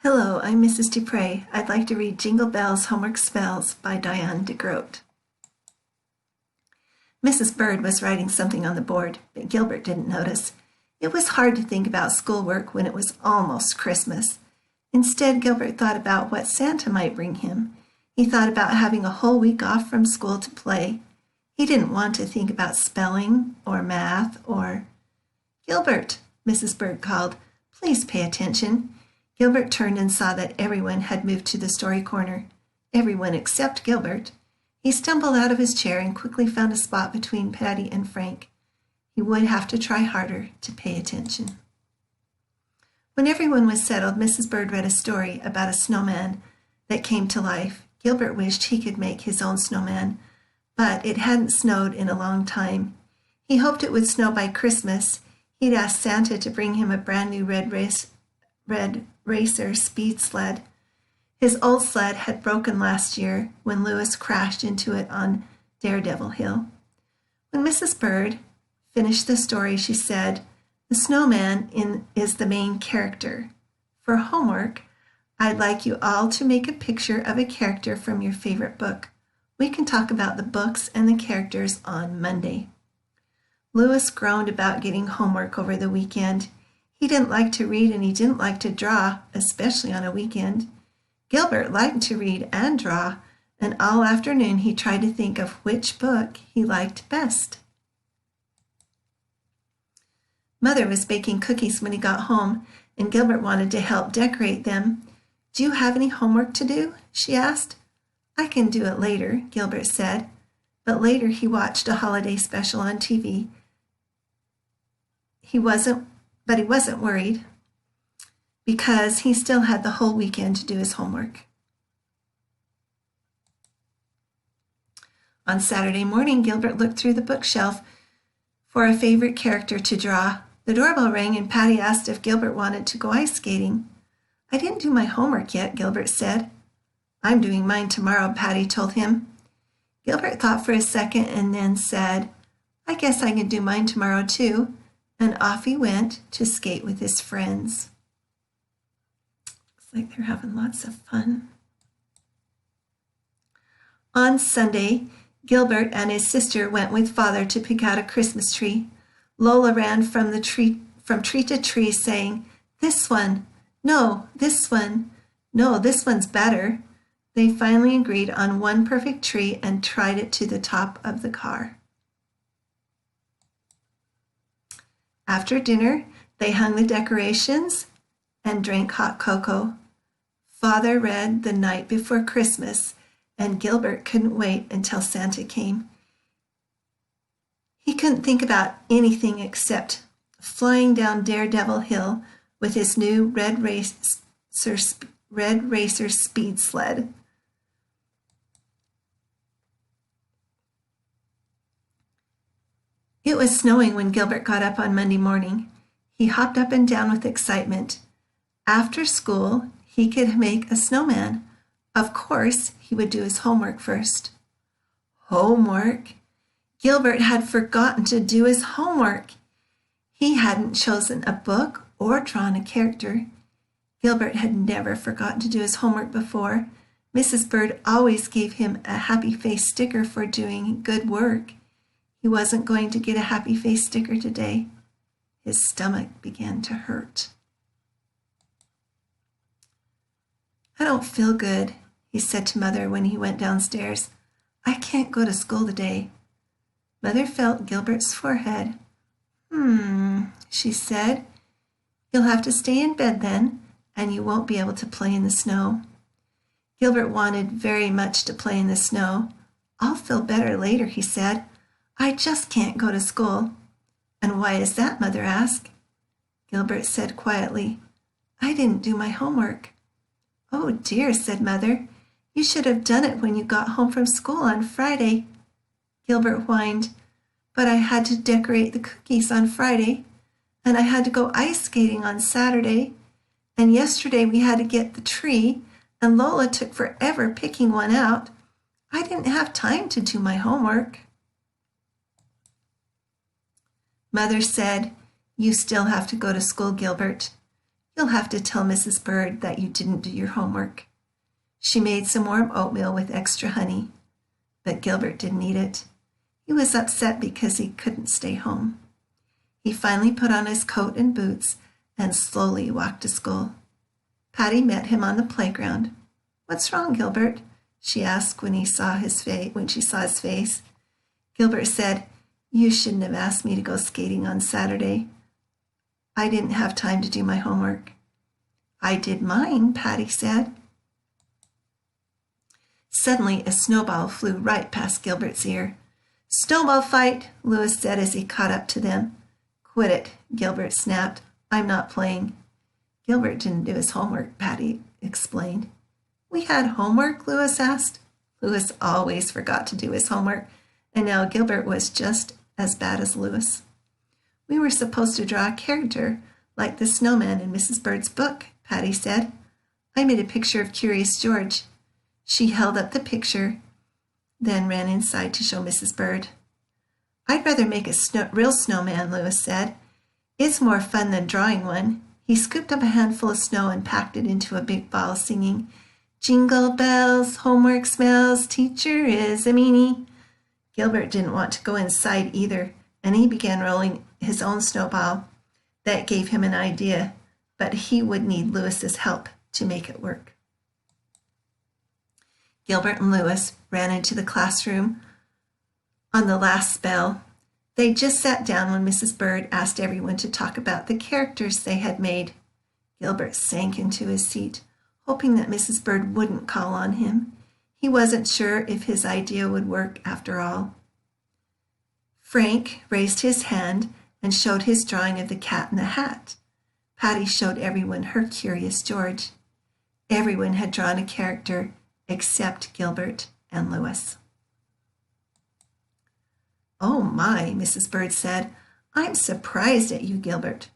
Hello, I'm Mrs. Dupree. I'd like to read Jingle Bells Homework Spells by Diane DeGroat. Mrs. Bird was writing something on the board, but Gilbert didn't notice. It was hard to think about schoolwork when it was almost Christmas. Instead, Gilbert thought about what Santa might bring him. He thought about having a whole week off from school to play. He didn't want to think about spelling or math or... "Gilbert," Mrs. Bird called, "please pay attention." Gilbert turned and saw that everyone had moved to the story corner. Everyone except Gilbert. He stumbled out of his chair and quickly found a spot between Patty and Frank. He would have to try harder to pay attention. When everyone was settled, Mrs. Bird read a story about a snowman that came to life. Gilbert wished he could make his own snowman, but it hadn't snowed in a long time. He hoped it would snow by Christmas. He'd asked Santa to bring him a brand new red racer speed sled. His old sled had broken last year when Lewis crashed into it on Daredevil Hill. When Mrs. Bird finished the story, she said, "The snowman is the main character. For homework, I'd like you all to make a picture of a character from your favorite book. We can talk about the books and the characters on Monday." Lewis groaned about getting homework over the weekend. He didn't like to read and he didn't like to draw, especially on a weekend. Gilbert liked to read and draw, and all afternoon he tried to think of which book he liked best. Mother was baking cookies when he got home, and Gilbert wanted to help decorate them. "Do you have any homework to do?" she asked. "I can do it later," Gilbert said. But later he watched a holiday special on TV. He wasn't worried because he still had the whole weekend to do his homework. On Saturday morning, Gilbert looked through the bookshelf for a favorite character to draw. The doorbell rang and Patty asked if Gilbert wanted to go ice skating. "I didn't do my homework yet," Gilbert said. "I'm doing mine tomorrow," Patty told him. Gilbert thought for a second and then said, "I guess I can do mine tomorrow too." And off he went to skate with his friends. Looks like they're having lots of fun. On Sunday, Gilbert and his sister went with Father to pick out a Christmas tree. Lola ran from tree to tree saying, "This one, no, this one, no, this one's better." They finally agreed on one perfect tree and tied it to the top of the car. After dinner, they hung the decorations and drank hot cocoa. Father read The Night Before Christmas, and Gilbert couldn't wait until Santa came. He couldn't think about anything except flying down Daredevil Hill with his new red racer speed sled. It was snowing when Gilbert got up on Monday morning. He hopped up and down with excitement. After school, he could make a snowman. Of course, he would do his homework first. Homework? Gilbert had forgotten to do his homework. He hadn't chosen a book or drawn a character. Gilbert had never forgotten to do his homework before. Mrs. Bird always gave him a happy face sticker for doing good work. He wasn't going to get a happy face sticker today. His stomach began to hurt. "I don't feel good," he said to Mother when he went downstairs. "I can't go to school today." Mother felt Gilbert's forehead. She said. "You'll have to stay in bed then, and you won't be able to play in the snow." Gilbert wanted very much to play in the snow. "I'll feel better later," he said. "I just can't go to school." "And why is that?" Mother asked. Gilbert said quietly, "I didn't do my homework." "Oh dear," said Mother. "You should have done it when you got home from school on Friday." Gilbert whined, "But I had to decorate the cookies on Friday, and I had to go ice skating on Saturday, and yesterday we had to get the tree, and Lola took forever picking one out. I didn't have time to do my homework." Mother said, "You still have to go to school, Gilbert. You'll have to tell Mrs. Bird that you didn't do your homework. She made some warm oatmeal with extra honey, but Gilbert didn't eat it. He was upset because he couldn't stay home. He finally put on his coat and boots and slowly walked to school. Patty met him on the playground. "What's wrong, Gilbert?" she asked when she saw his face. Gilbert said, "You shouldn't have asked me to go skating on Saturday. I didn't have time to do my homework." "I did mine," Patty said. Suddenly, a snowball flew right past Gilbert's ear. "Snowball fight," Louis said as he caught up to them. "Quit it," Gilbert snapped. "I'm not playing." Gilbert didn't do his homework, Patty explained. "We had homework?" Louis asked. Louis always forgot to do his homework, and now Gilbert was just as bad as Louis. "We were supposed to draw a character like the snowman in Mrs. Bird's book," Patty said. "I made a picture of Curious George." She held up the picture, then ran inside to show Mrs. Bird. "I'd rather make a real snowman," Louis said. "It's more fun than drawing one." He scooped up a handful of snow and packed it into a big ball, singing, "Jingle bells, homework smells, teacher is a meanie." Gilbert didn't want to go inside either, and he began rolling his own snowball. That gave him an idea, but he would need Louis's help to make it work. Gilbert and Louis ran into the classroom on the last bell. They just sat down when Mrs. Bird asked everyone to talk about the characters they had made. Gilbert sank into his seat, hoping that Mrs. Bird wouldn't call on him. He wasn't sure if his idea would work after all. Frank raised his hand and showed his drawing of the cat in the hat. Patty showed everyone her Curious George. Everyone had drawn a character except Gilbert and Louis. "Oh my," Mrs. Bird said. "I'm surprised at you, Gilbert."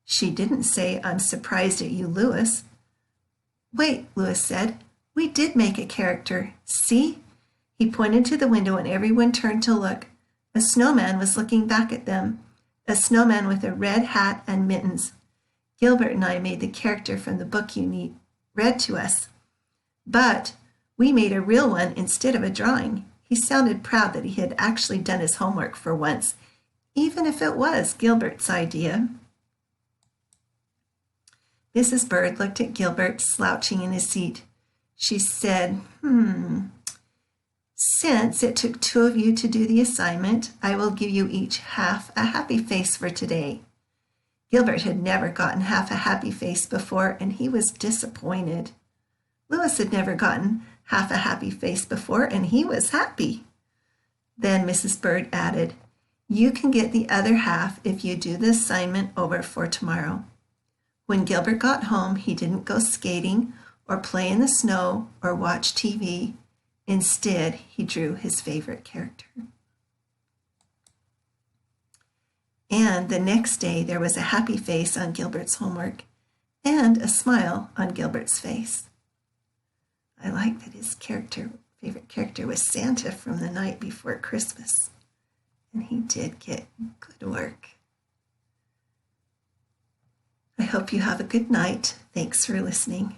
She didn't say, "I'm surprised at you, Louis." "Wait," Louis said. "We did make a character. See?" He pointed to the window and everyone turned to look. A snowman was looking back at them, a snowman with a red hat and mittens. "Gilbert and I made the character from the book you read to us. But we made a real one instead of a drawing." He sounded proud that he had actually done his homework for once, even if it was Gilbert's idea. Mrs. Bird looked at Gilbert slouching in his seat. She said, "Since it took 2 of you to do the assignment, I will give you each half a happy face for today." Gilbert had never gotten half a happy face before, and he was disappointed. Louis had never gotten half a happy face before, and he was happy. Then Mrs. Bird added, "You can get the other half if you do the assignment over for tomorrow." When Gilbert got home, he didn't go skating or play in the snow or watch TV. Instead, he drew his favorite character. And the next day, there was a happy face on Gilbert's homework and a smile on Gilbert's face. I like that his favorite character was Santa from the night before Christmas. And he did get good work. I hope you have a good night. Thanks for listening.